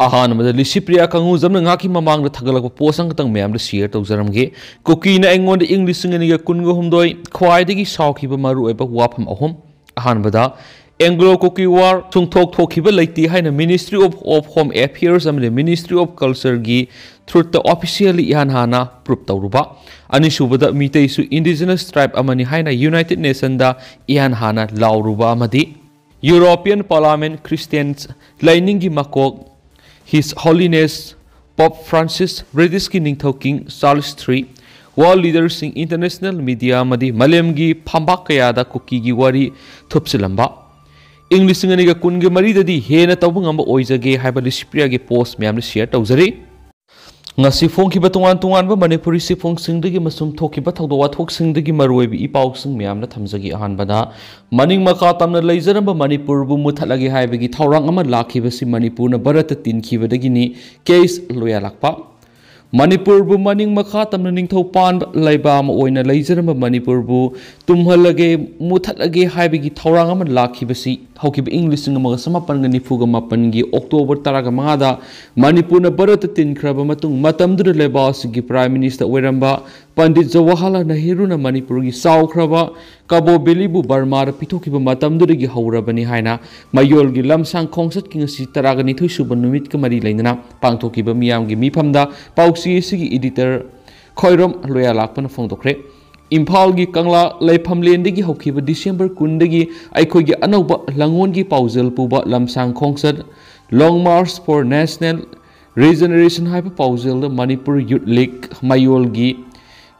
अहानमद लिसिप्रिया कंगू जमना ngaki mamang da thagalak posang tang meme share तौजरमगे कुकी ना एंगोंड इंग्लिश सिंगनिगा कुनगो हुमदोय khwaidagi saokhiba maru oiba wafam ahum ahanbada Anglo Kuki war सुंगथोक थोखिबा लेति हाइना मिनिस्ट्री ऑफ होम अफेयर्स अमने मिनिस्ट्री ऑफ कल्चर गी थ्रू द ऑफिशियली इहान हाना प्रूफ तौरुबा अनिसुबदा मितेसु इंडिजिनस ट्राइब अमनि हाइना यूनाइटेड नेशन दा इहान हाना लाउरुबा अमदि यूरोपियन पार्लियामेंट क्रिश्चियंस लाइनिंग गी मकोक His Holiness Pope Francis British की निंगथौ king Charles III world leaders in international media मदी मलेम की फंबाक कयादा कुकी की वारी थुपचillamba इंग्लिश सिंगनिगा कुनगे मरीददी हेना तौबंग अम्ब ओइजगे हाइबा लिसिप्रिया के पोस्ट मैम शेयर तौजरी ngasi phongkiba tongan ba manipuri si phongsingdagi masum thokiba thawdawa thoksingdagi maroibi ipausing myamna thamjagi ahanbada maning maka tamna leijaramba manipur bu muthalagi haibagi thawrang ama lakhiba si manipur na bharat tinkibadagi ni case loya lakpa manipur bu maning maka tamna ningthau pan laiba ma oina leijaramba manipur bu tumhalage muthalage haibagi thawrang ama lakhiba si haukiba english ngama samapan ga nifuga mapan gi october 15 da manipur na bharat tinkraba matung matamdu leba sigi prime minister oiramba pandit jawaharlal nehru na manipur gi saukraba kabo belibu burma ra pithokiba matamdu gi haurabani haina mayol gi lamsang khongsat ki ngasi taraga ni thuisuba numit ka mari lainana pangthokiba miyam gi mifamda pausi sigi editor khoirom loya lakpana phongdokre Imphal की कंगला लेफमलेंद की हौखिब December 10 की अखोई की अनौब लंगोन की पाउजल पुब लमसांग खोंसद long march for national regeneration हाइब पाउजल मणिपुर यूथ लीग मायोल की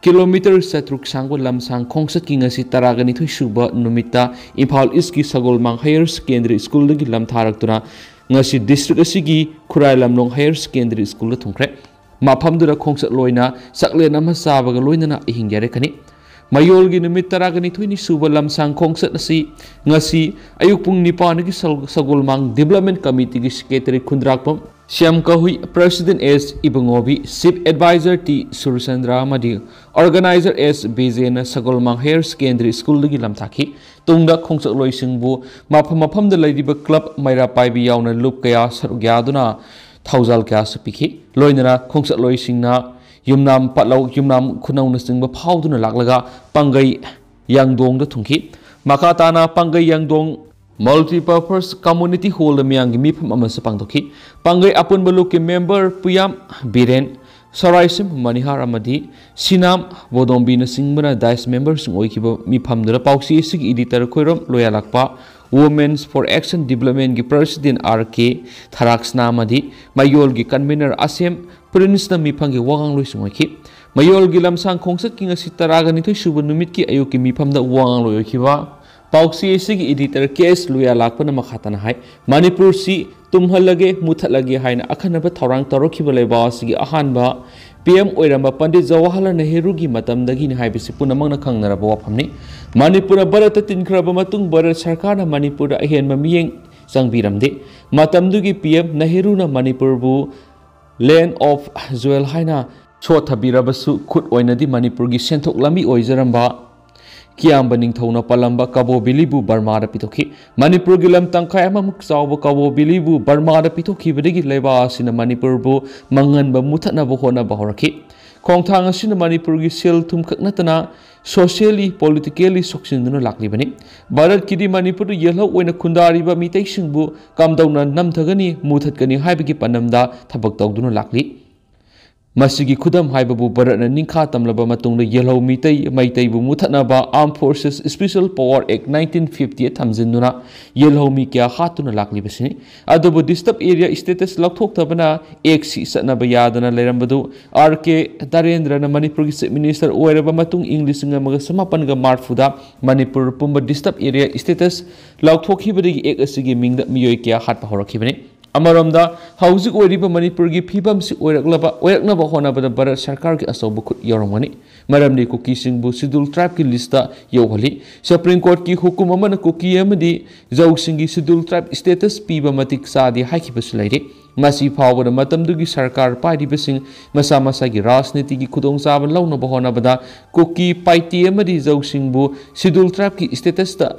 किलोमीटर सत्रुक सांगो लमसांग खोंसद की ngasi तरागनी थुसुब नुमिता इम्फाल ईस्ट की सगोलमांग हायर सेकेंडरी स्कूल की लमथारक्तुना ngasi डिस्ट्रिक्ट असigi Khurai Lamlong higher secondary school थुंख्रे माफमदुरा खोंसद लोइना सकलेन अमा साबगा लोइना इहिंग यारेखनी mayol gi numit taragani thuini suba lamsang khongsat asi ngasi ayuk pung nipan gi sagolmang development committee gi secretary khundrakpam syam kahui president s ibongobi chief advisor t surchandra madi organizer s bejena sagolmang hair secondary school gi lamthaki tungda khongsat loisingbu mafam da laidiba club maira paibi yauna loop kaya sargyaduna thousal kya sapikhi loinara khongsat loisingna yumnam patlau yumnam khunau na singba phauduna laklaga pangai yangdong da thungki makatana pangai yangdong multi-purpose community hall da miyang mi pham ama sapangdoki pangai apun balu ke member puyam biren saraisim manihar amadi sinam bodombi na singbana dice members oikiba mi pham da pausi sig editor khoirom loya lakpa Women's for Action Development की president RK Tharaksna madi mayol की convener asem prince na mifang की wagang loi sungaki mayol की lamsang khongsat की ngasi taraga ni thoi suba numit की ayo की mifam da wagang loi khiwa pausi esi की editor case loya lakpana makhatana hai manipur si tumhalage muthalage haina akhanaba thorang tarokhiba leba sigi ahanba PM oiramba pandit jawaharlal nehru gi matamdagi ni haibisi punamangna khangnaraba wafamni manipur bharat tinkraba matung bharat sarkar na manipur ahenma miyeng sangbiramde matamdugi PM nehru na manipur bu land of jewel haina chothabirabasu khut oinadi manipur gi senthok lami oijaramba कियाम निंगथौना पलंबा कबो बिलीबु Burma पिथोखी Manipur की lump तंखाय अममुक चावब कबो बिलीबु Burma पिथोखीबदगी लेबा असिना मणिपुर बु मंगनब मुथनब होनब हरखी खोंथांग असिना मणिपुर की cell थुम खकनतना socially politically सोक्सिनदुना लाक्लिबनी Bharat की Manipur yellow ओइना खुंदारिबा मितैसिंगबु कमदौना नमथगनी मुथतगनी हाइबगी पनमदा थबक तौदुना लाक्ली मसिगी खुदम हाइबबु भारतना निंखा तमलबा मतुंगदा येलो मितै मैतैबु मुथनबा arm forces special power act 1950 थमजिनुना येलो मी क्या हातुना लाक्लिबसिनी अदबु डिस्टर्ब एरिया स्टेटस लौथोक्तबना एक सी सनबा यादना लेरंबदु आरके दारेंद्रना मणिपुर की चीफ मिनिस्टर ओइरबा मतुंग इंग्लिश ngamaga समापनगा मार्फुदा मणिपुर पुंबा डिस्टर्ब एरिया स्टेटस लौथोखिबदगी एक असigi mingda मियोय क्या हातपा होरखिबनी अमरमदा हौजिक ओइरिबा मणिपुर की फिबम सि ओइरकनबा होनबदा भारत सरकार की असौब खुद यौरमगनी मरमदि कुकी सिंगबु शेड्यूल ट्राइब की लिस्ट यौहली सुप्रीम कोर्ट की हुकुम अमन कुकी अमदि जौ सिंगी शेड्यूल ट्राइब स्टेटस पीबा मतिक सादि हाइखिबसु लैरे मसी फावबदा मतमदुगी सरकार पाइरिबसिंग मसा मसा की राजनीति की खुदोंचाब लौनबा होनबदा कुकी पाइटी अमदि जौ सिंगबु शेड्यूल ट्राइब की स्टेटस ता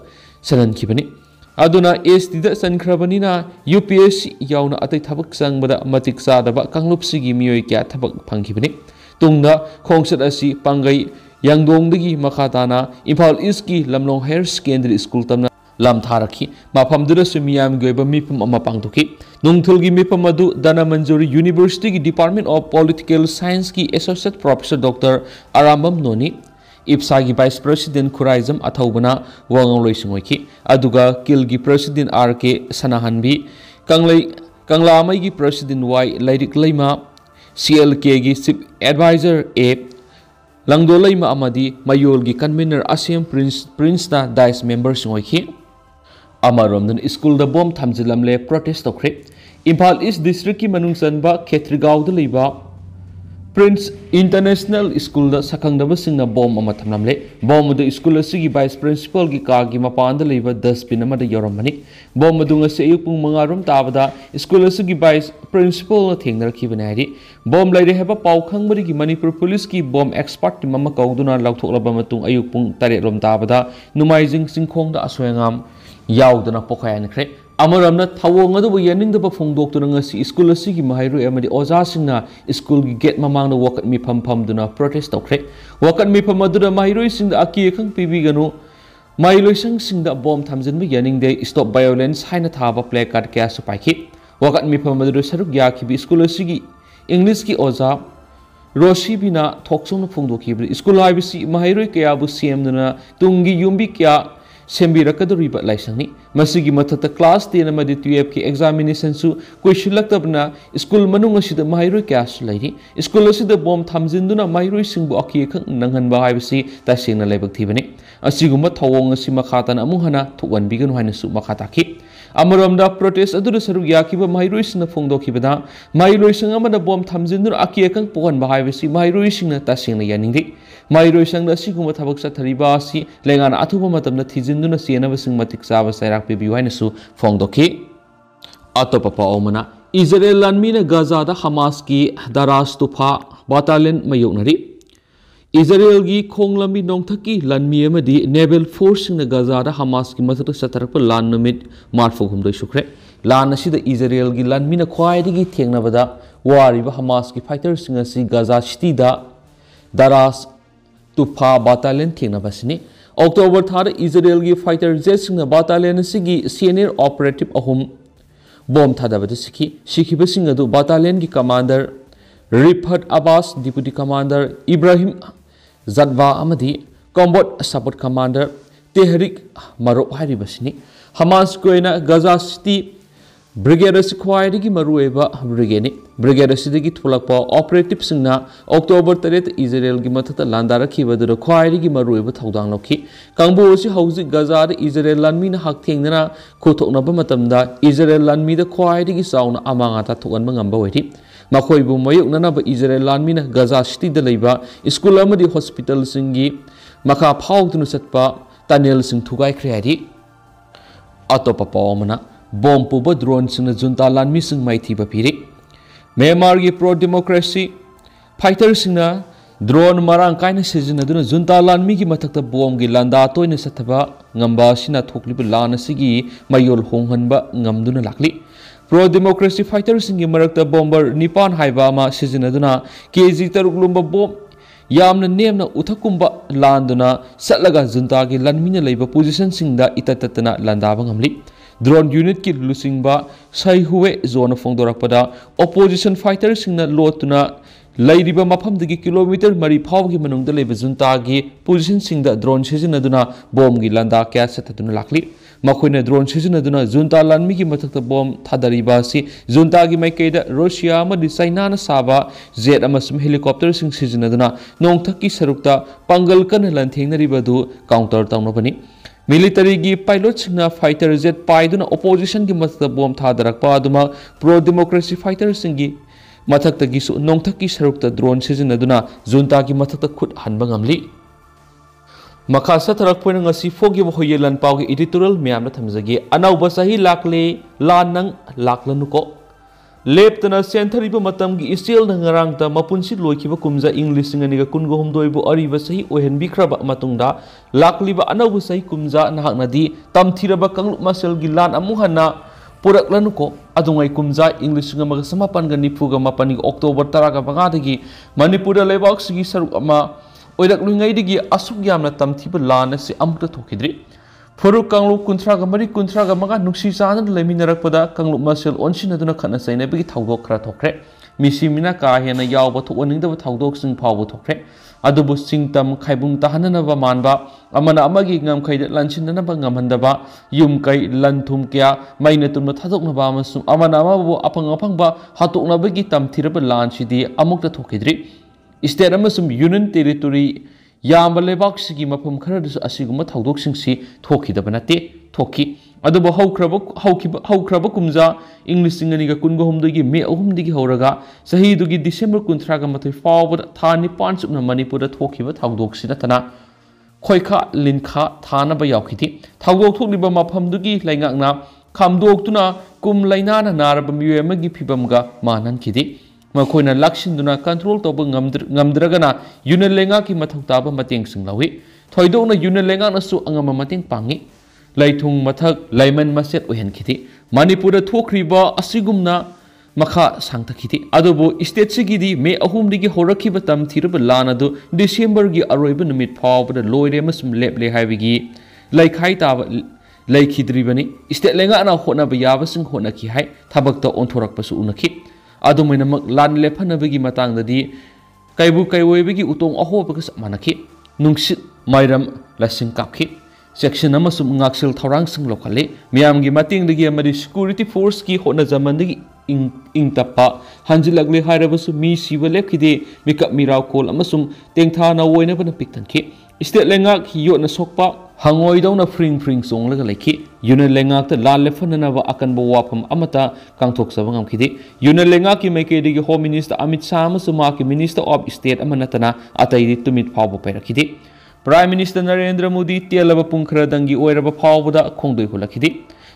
सननखिबनी aduna ST da sankrabani na UPSC yauna atai thabak sangbada matik sadaba kanglop sigi miyoi kya thabak phangkhibani tungda khongsat asi pangai yangdongdagi makhatana Imphal East ki Lamlong Higher Secondary School tamna lam tharakhi mafamdura sumiyam goiba mipum ama pangthuki nungthulgi mipum adu Dana Manjuri University ki Department of Political Science ki Associate Professor Dr. Arambam Noni IPSA ki Vice President Khuraizam Athaubana wangoloi singoiki aduga KIL ki President RK Sanahanbi Kanglamai ki President Y Lairik Laima CLK ki Chief Advisor A Langdolaima amadi Mayol ki Convener Asiam Prince na Dice Member singoiki Amarom school da bom thamjilamle protest tokre Imphal East District ki manungsanba Khetrigaw da leiba Prince International School da sakangdaba singna bom ama thamlamle bom da school asigi vice principal ki ka gi mapan da leiba dustbin ama da yoramani bom du ngase ayuk pung 5 rom tabada school asigi vice principal na thengnar ki banari bom laire heba pau khangmari ki Manipur police ki bom expert team ama kauduna lauthoklaba matung ayuk pung 8 rom tabada numaijing singkhong da asoyangam yaudana pokhayan khre amaramna thawong adu yaning da phongdok tu ngasi school asigi mahairu amadi oja singna school gi gate mamang na wakat mi pham duna protest tokre wakat mi pham aduna mahairu sing da aki khang pibi ganu mailoi sing da bom thamjin bi yaning de stop violence haina thaba play card kya supaiki wakat mi pham adu saruk ya ki bi school asigi english ki oja roshi bina thoksong na phongdok ki school ibc mahairu kya bu cm duna tungi yumbi kya Sembirakaduriba laisangni masigi mathata class 10 amadi 12 ki examination su question school manung asida mahairu kya su lairi school asida bom thamjinduna mahairu singbu aki khang nanghanba haibasi tasingna lebak thibani asiguma thawong asi makhatan amu hana thuwan bigan haina su makhataki amaramda protest adu saruk yakiba mahairu singna phongdokhibada mahairu sing amada bom thamjinduna aki khang pohan ba haibasi mahairu singna tasingna yaningdi mahairu singna asiguma thabak sathariba asi lengana athuba matamna thijinduna sienaba sing matik saba sairak pibi haina su phongdokhi atopa paomana Israel lanmina Gaza da Hamas ki daras tufa battalion mayoknari Israel gi khonglambi nongthaki lanmi amadi naval force na Gaza da Hamas ki mathak satarpa lan numit marfo humdoi sukre lan asida Israel gi lanmina khwaidagi thengnabada Wari ba Hamas ki fighters singa si Gaza city da daras tufa battalion thengnabasini October thar Israel gi fighter jet singna battalion sigi senior operative ahum bom thadabada sikhi basing adu battalion gi commander Rifat Abbas deputy commander Ibrahim Zadwa amadi combat support commander Tehrik Marok haribasini Hamas koina Gaza city brigade khwaidagi marueba brigade sidagi thulakpa operative singna October 3 Israel gi mathata landara khibadu khwaidagi marueba thodang lokhi kangbu si hauji Gaza da Israel lanmi na hak thengnana khothoknaba matamda Israel lanmi da khwaidagi sauna amanga ta thogan ngamba wari makhoi bu mayuknana ba Israel lanmi na Gaza city da leiba school amadi hospital singi makha phawdunu satpa tunnel sing thugai khreari atopa pawmana bom puba drone sing junta lanmi sing maithi ba piri Myanmar gi pro democracy fighter sing na drone marang kaina sijinaduna junta lanmi gi mathakta bom gi landa toina sathaba ngamba sina thokli bu lan asigi mayol honghanba ngamduna lakli pro democracy fighter sing gi marakta bomber nipan haiba ma sijinaduna kg taruk lumba bom yamna nemna uthakumba landuna satlaga junta gi lanmina leiba position sing da itatatna landa ba ngamli drone unit ki lusingba sai huwe zone phongdorakpada opposition fighters singna lotuna lairiba mafam dagi kilometer mari phaw gi manung da leiba junta gi position singda drone sijinaduna bom gi landa kya sataduna lakli makoina drone sijinaduna junta lanmi gi mathakta bom thadariba si junta gi maikeida Russia ma di China na saba jet amasum helicopter sing sijinaduna nongthaki sarukta pangal kan lan thengnariba du counter tawnobani military gi pilot singna fighter jet paiduna opposition gi mathakta bom thadarakpa aduma pro democracy fighter singi mathakta gi su nongthaki sarukta drone sijinaduna junta gi mathakta khut hanba ngamli makasa tarak point ngasi fogi hoyelan pau gi editorial myam na thamjagi anau basahi lakle lanang laklanuko लेप्तना सेंथरीब मतमगी इस्टेल नंगरांगता मपुनसी लोइखिबा कुमजा English सिंगनिगा कुनगो हमदोइबु अरिबा सही ओहेनबिख्रबा मतुंगदा लाक्लिबा अनौबु सही कुमजा नाहकनदी तमथिरबा कंगलुप मसेलगी लान अमुहना पुरक्लनुको अदुंगाई कुमजा इंग्लिश सिंगमगा समापनगा निफुगा मपनी अक्टोबर 15 मणिपुर लेबाक्सिगी सरुक अमा ओइरक्लुंगाइदिगी असुक यामना तमथिबा लान असे अमुक्ता थोखिद्रि फरुक कांगलुप 30 नुक्सी चादन लेमिनरकपदा कांगलुप मसेल ओनसिनदुना खना सैनबगी थाउदोक खरा थोखरे मिसिमिना का हेना यावबा थोनिंगदबा थाउदोक सिंग फावबो थोखरे अदुबु सिंगतम खाइबुंग तहननबा मानबा अमना अमगी ngam-khayda lansindanaba ngamhandaba yumkai lanthum kya maina tunba thadoknaba amasum amana amabu apang-apangba hatoknabagi tamthiraba lansidi amukta thokidri state amasum union territory याम लेबाक्सिगी मफम खरदसु असिगुमा थौदोकसिंगसि थोखिदबा नाते थोखि अदुबो हौख्रब कुमजा इंग्लिश सिंगनिगा कुनगो हमदगी मे अहुमदगी हौरगा सहीदुगी डिसेंबर 13 फावबदा था 9 सुबना मणिपुर थोखिबा थौदोकसि नतना खोइखा लिनखा थानबा यावखिति थौदोक थोखलिबा मफमदुगी लाइंगाकना खामदोक्तुना कुम लाइनाना नारबा मियेमगी फिबमगा माननखिदि मखोइना लाक्सिंदुना control तौब ngamdragana union lenga ki mathau taba mateng singlawi thoidona union lenga nasu angama mateng pangi laithung mathak laiman maset ohen khiti manipura thokriba asigumna makha sangtakhiti adobo state sigidi me ahum digi horakhiba tam thirba lana do december gi aroiba numit phawbada loire masum leple haibigi laikhai taba laikhidribani state lenga ana hona ba yaba sing hona ki hai thabakta onthorak pasu unakhi अदुमैनमक लान लेफनबगी मतंगददी काइबु काइवोइबगी उतोंग अहोबग मनखि नुंसित माइरम लसिंग कापखि सेक्शन अमसुम ngaksil thorang sing lokale मियामगी मतिंगदगी अमदि सिक्युरिटी फोर्स की होना जमनदगी इंगतप्पा हंजिलगले हाइरबसु मी सिव लेखिदे मिकप मिराव कोल अमसुम तेंथा ना ओइनबन पिक्तनखि स्टेट लेंगा योना सोकपा हंगोइदौना फ्रिंग फ्रिंग सोंगलगा लेखि यूनियन लेंगाक त लाल लेफननबा अकनबो वाफम अमता कांगथोकसबा ngamkhidi यूनियन लेंगा की मेकेदिगी होम मिनिस्टर अमित शाह अमसुमा की मिनिस्टर ऑफ स्टेट अमनतना अतैदि तुमित फावबो पैरखिदि प्राइम मिनिस्टर नरेंद्र मोदी तेलबा पुंखरदंगी ओइरबा फावबदा खोंदोइ हुलखिदि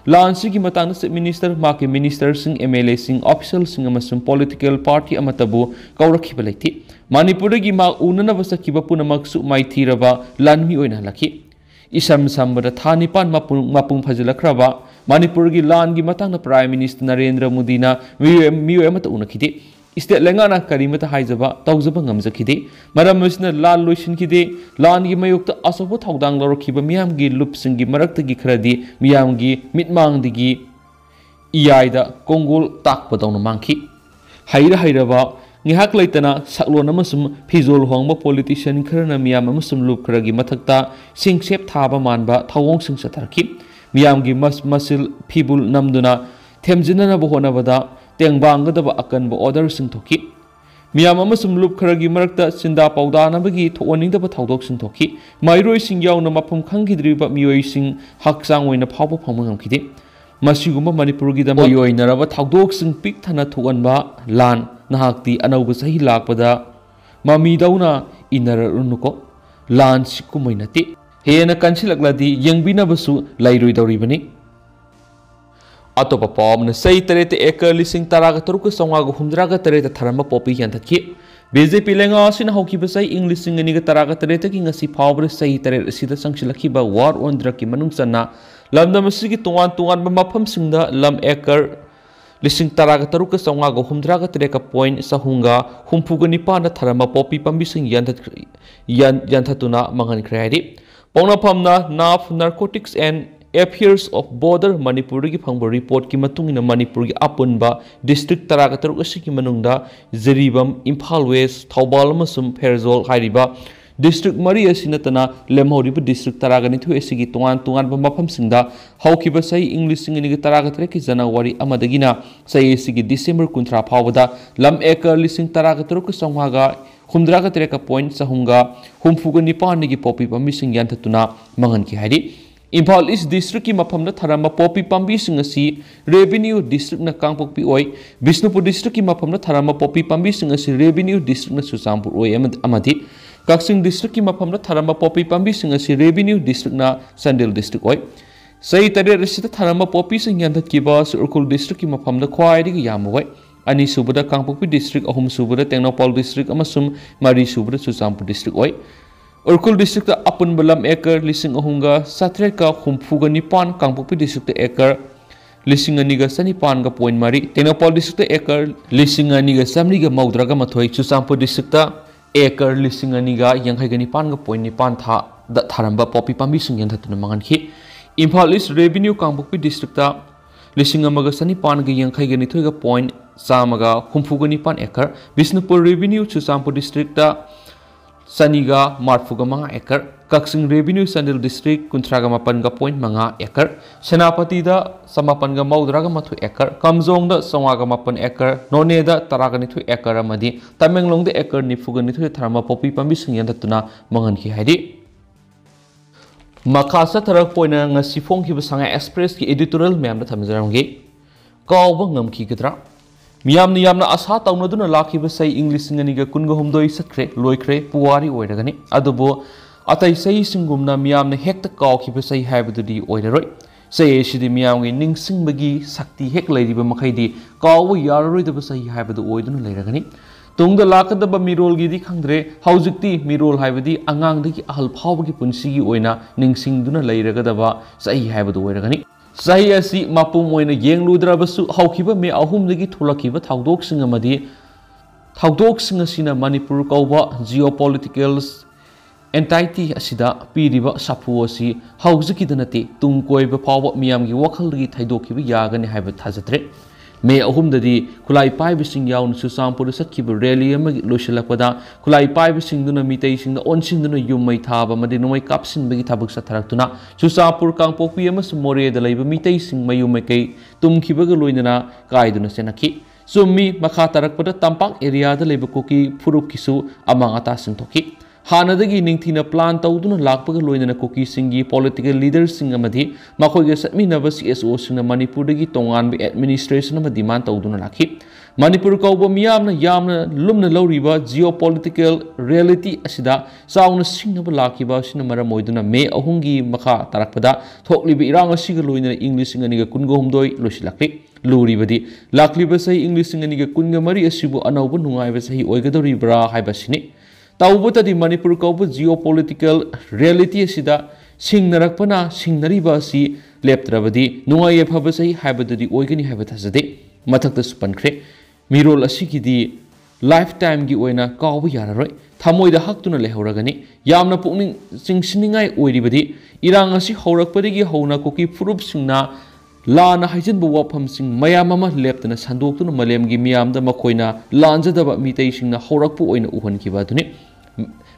लांसी की मतंग से मिनिस्टर माके minister Singh MLA Singh official Singh अमसुम पॉलिटिकल पार्टी अमतबु कौरखिबा लेथि मणिपुर की मा उननबा सखिबा पुनमक्सु माइथीरबा लानमी ओइना लखि इसम संबद था 9 मपुंग फजलखरबा मणिपुर की लान की मतंग प्राइम मिनिस्टर नरेंद्र मोदी ना मियोमत उनखिदि स्टेट लेंगाना करीमत हाइजबा तौजबा ngamjakide maram misna लाल लोइसिनखिदे लान की मयुक्त असोबो थौदांग लौरखिबा मियाम की लुपसिंग की मरक्तगी खरदी मियाम की मिटमांगदिगी इयाइदा कोंगोल ताकपदौन मांखि हैरबा निहाक लेतना सकलोन अमसुम फिजोल होंगबा पॉलिटिशियन खरना मियाम अमसुम लुप खरगी मथक्ता सिंगसेप थाबा मानबा थौवोंग सिंग सथरखि मियाम की मसिल फिबुल नमदुना थेमजिनना होनबदा तेंबांगदबा अकनबा ऑर्डर सिंग थोखि मियाम अमसुम लुप खरगी मरक्ता सिंदा पौदानबगी थोनिंगदबा थौदोक सिंग थोखि माइरोइ सिंग यावना मफम खंगिद्रिबा मियोइ सिंग हकचांग ओइना फावबो फंगमखिदि मसिगुम्बा मणिपुर की दम योइनरबा थौदोक सिंग पिक थना थोगनबा लान नहाक्ति अनौब सही लाकपदा ममीदौना इनररुनुको लान सिकुमैनति हेना कंसिलकलादि यंगबिनबसु लैरुइदौरिबनि अतोप पावमन सही तरेत एकर लिसिंग तरागा तरुक संवाग हुमद्रागा तरेत थरम पोपी यंथकी बीजेपी लेंगा सिन हौखिबा सही इंग्लिश सिंगनिगा तरागा तरेत की ngasi फावबर सही तरेत सिदा संगसिलखिबा वार ऑन ड्रग की मनुंगसना लमदम सिगी तोवान तोवान मफम सिंगदा लम एकर लिसिंग तरागा तरुक संवाग हुमद्रागा तरेका पॉइंट सहुंगा हुमफुगा निपाना थरम पोपी पंबी सिंग यंथतुना मंगनख्रेहाइदि पौनाफमना नाफ narcotics and Affairs of Border Manipur की फंगबो रिपोर्ट की मतुंगिना मणिपुर की अपुनबा डिस्ट्रिक्ट तरागा तरुक असि मनुंगदा जरीबम इम्फाल वेस्ट थौबाल अमसुम फेरजोल हाइरिबा डिस्ट्रिक्ट मरी असिनतना लेमहौरिबा डिस्ट्रिक्ट तरागा निथु एसिगी तोंगान तोंगान मफम सिंगदा हौखिबा सही इंग्लिश सिंगनिगी तरागा तरे की जनवरी अमदगिना सही एसिगी डिसेंबर 13 फावदा लम एकर लिसिंग तरागा तरुक संवागा हुमद्रागा तरेका पॉइंट सहुंगा हुमफुगा निपानिगी पोपी पम्बी सिंग यंथतुना मंगन की हाइरि इम्फाल ईस्ट डिस्ट्रिक्ट की मफम थरम पोपी पाबी revenue district Kangpokpi Bishnupur district की मफम थरम पोपी पाबी revenue district Churachandpur Kakching district की मफम थरम पोपी पाबी रेवेन्यू डिस्ट्रिक्ट चंदेल डिस्ट्रिक्ट सही तरेत थरम पोपी यंथकीब उरखुल डिस्ट्रिक्ट की मफम ख्वाइदगी याम ani subada Kangpokpi district ahum subada Tengnopal district amasum mari subada Chusampur district oi Urkul district apun balam ekar lising ahunga satret ka humfuga nipan Kangpokpi district ekar lising aniga sanipan ga point mari Tengnopal district ekar lising aniga samriga maudraga mathoi Chusampur district ekar lising aniga yanghai ga nipan ga point nipan tha da tharamba popi pambi sing yan thatuna mangan khi Imphal East revenue Kangpokpi district lising amaga sanipan ga yanghai ga nithoi ga point samaga humfuga nipan ekar Bisnupur revenue Chusampur district Saniga Marfuga Manga Ekar, Kaksing Revenue Sandil District, Kuntraga Mapanga Point Manga Ekar, Senapati da Samapanga Maudraga Matu Ekar, Kamzong da Songaga Mapan Ekar, Noneda Taraganitu Ekar Amadi, Tamenglong the Ekar Nifuganitu Tharama Popi Pambising Yandatuna Manganki Hadi. Makasa Tarak Poina Sifong Hibasanga Express ki editorial Mam the Tamzarangi, Kawangam Kikatra. Miyamni yamna asa taunaduna lakhiba sai English singaniga kunga humdoi sakre loikre puwari oiragani adubo atai sai singumna miyamna hekta kawkhiba sai haibadudi oiraroi sai sidi miyamgi ningsingbagi sakti hek leiriba makhaidi kawwa yararoidaba sai haibadu oiduna leiragani tungda lakadaba mirolgi di khangdre haujikti mirol haibadi angangdagi ahal phawbagi punsigi oina ningsingduna leiragadaba sai haibadu oiragani Sahi asi mapum oina yengludrabasu haukiba me ahumdagi thulakiba thaudoksinga amadi thaudoksinga sina Manipur kauba geopolitical entity asida piriba sapu asi haujikidnati tungkoiba pawba miyamgi wakhalgi thaidokiba yagani haiba thajatre me ahumdadi khulai paibising yaun Chusampur sakhiba rally amagi losilakpada khulai paibising duna mitei singna onsinduna yummai thaba amadi nomai kapsinbagi thabak satharaktuna Chusampur Kangpokpi amasum more da leiba mitei sing mayumai kai tumkhibaga loinana kaiduna senakhi summi makha tarakpada tampak area da leiba Kuki furup kisu amangata singtokhi Hanadagi ningthina plan tauduna lakpaga loinana Kuki singi political leaders sing amadi makoiga satminaba CSO singna Manipur dagi tonganba administration ama demand tauduna lakhi Manipur kauba miyamna yamna lumna lawriba geopolitical reality asida sauna singnaba lakhiba sina maram oiduna me ahungi makha tarakpada thokliba irang asiga loinana English singaniga kunga humdoi losilakli luribadi lakliba sai English singaniga kunga mari asibu anauba nungaiba sahi oigadoribra haibasini Taubutadi Manipur kauba geopolitical reality asida singnarakpana singnariba si leptrabadi nungai phabasai haibadadi oigani haibathasade mathakta supankre mirol asigidi lifetime gi oina kauba yararoi thamoida haktuna lehoragani yamna pukning singsiningai oiribadi irang asi haurakpadigi hauna Kuki furup singna Lana haijanba wafam sing mayam ama leptana sandoktuna malemgi miyamda makoina lanjadaba mitei singna haurakpu oina uhankiba aduni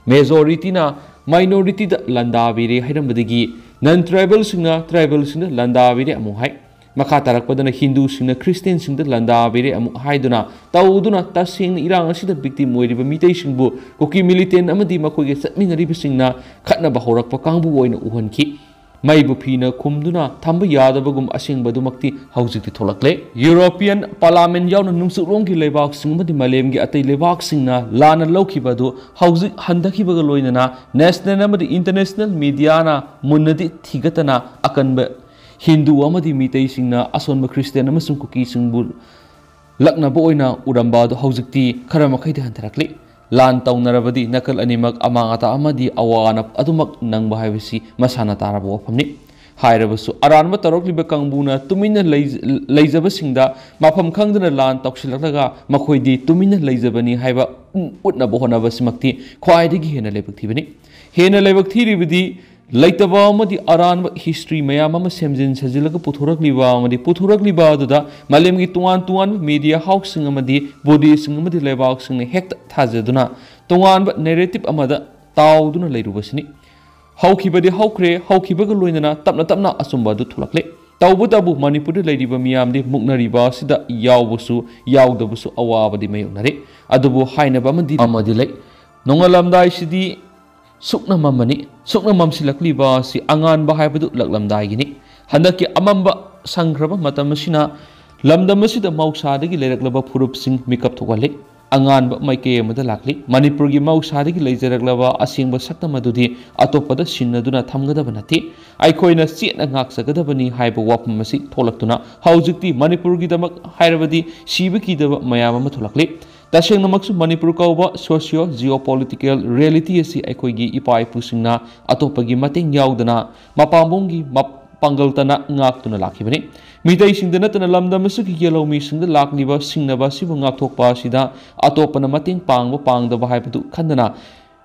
majority na minority da landabire hairambadagi non tribal singna landabire amu hai makha tarakpadana Hindu singna Christian singda landabire amu haiduna tauduna tasing irang asida victim oiriba mitei singbu Kuki militant amadi makoige satminariba singna khatnaba haurakpa kangbu oina uhanki Maibu Pina Kumduna Tamba Yadabagum Asing Badumakti Hausiti Tolakle European Parliament Yauna Nungsurongi Lebak Singmadi Malemgi Ate Lebak Singna Lana Loki Badu Hausi Handaki Bagaloinana National Amadi International Mediana Munadi Tigatana Akanba Hindu Amadi Mitei Singna Asonba Christian Amasum Kuki Singbul Lakna Boina Urambadu Hausiti Karamakai Hantarakle Lan taunarabadi nakal animak amangata amadi awana adumak nang bahayasi masana tarabo wafamni hairabasu aranba tarokliba kangbuna tumina leizabasingda mafam khangdana lan toksilaklaga makoidi tumina leizabani haiba utna bohonabasimakti khwaidagi hena lebakthibani hena lebakthiribadi Laitaba amadi aranba history mayam ama semjin sajilaga puthurakliba amadi puthurakliba aduda malemgi tuan media house sing amadi body sing amadi lebak sing hekta thajaduna tuanba narrative amada tauduna leirubasini haukibadi haukibaga loinana tapna asumba du thulakle tawbutabu Manipur leiriba miyamdi muknariba sida yawbusu yawdabusu awabadi mayunare adubu hainaba amadi lei nongalamdai sidi Sukna mamsilakliba si angan bahayabadu laklamdagini handaki amamba sangraba matamasina lamdamasida mausadagi leraklaba furup sing mikap thokale angan maike amada lakli manipur gi mausari gi leijaraglaba asing ba sakta madudi atopada sinnaduna thamgadaba nati aikoina chena ngak sagadabani haiba wapam masi tholaktuna haujikti manipur gi damak hairabadi siba ki daba mayam ama tholakli taseng namaksu manipur kauba socio geopolitical reality asi aikoigi ipai pusingna atopagi mateng yaudana mapambongi pangal tana ngak tuna lakibani mitai singda natana lamdam asuk yellow mi singda lakliba singnaba sibu ngak thokpa sida atopana mateng pangba pangdaba haibadu khandana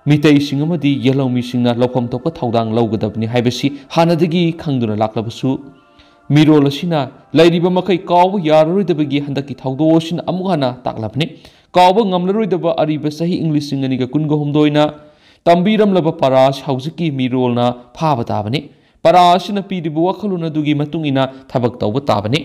mitai singamadi yellow mi singna lofam thokpa thaudang lawgadabni haibasi hanadagi khangduna laklabasu mirol asina lairiba makai kawba yaroidabagi handaki thaudosin amuhana taklabni kawba ngamlaroidaba ariba sahi english singaniga kunga humdoina tambiramlaba paras haujiki mirolna phaba tabani para asina piribu wakhaluna dugi matungina thabak tawba tabani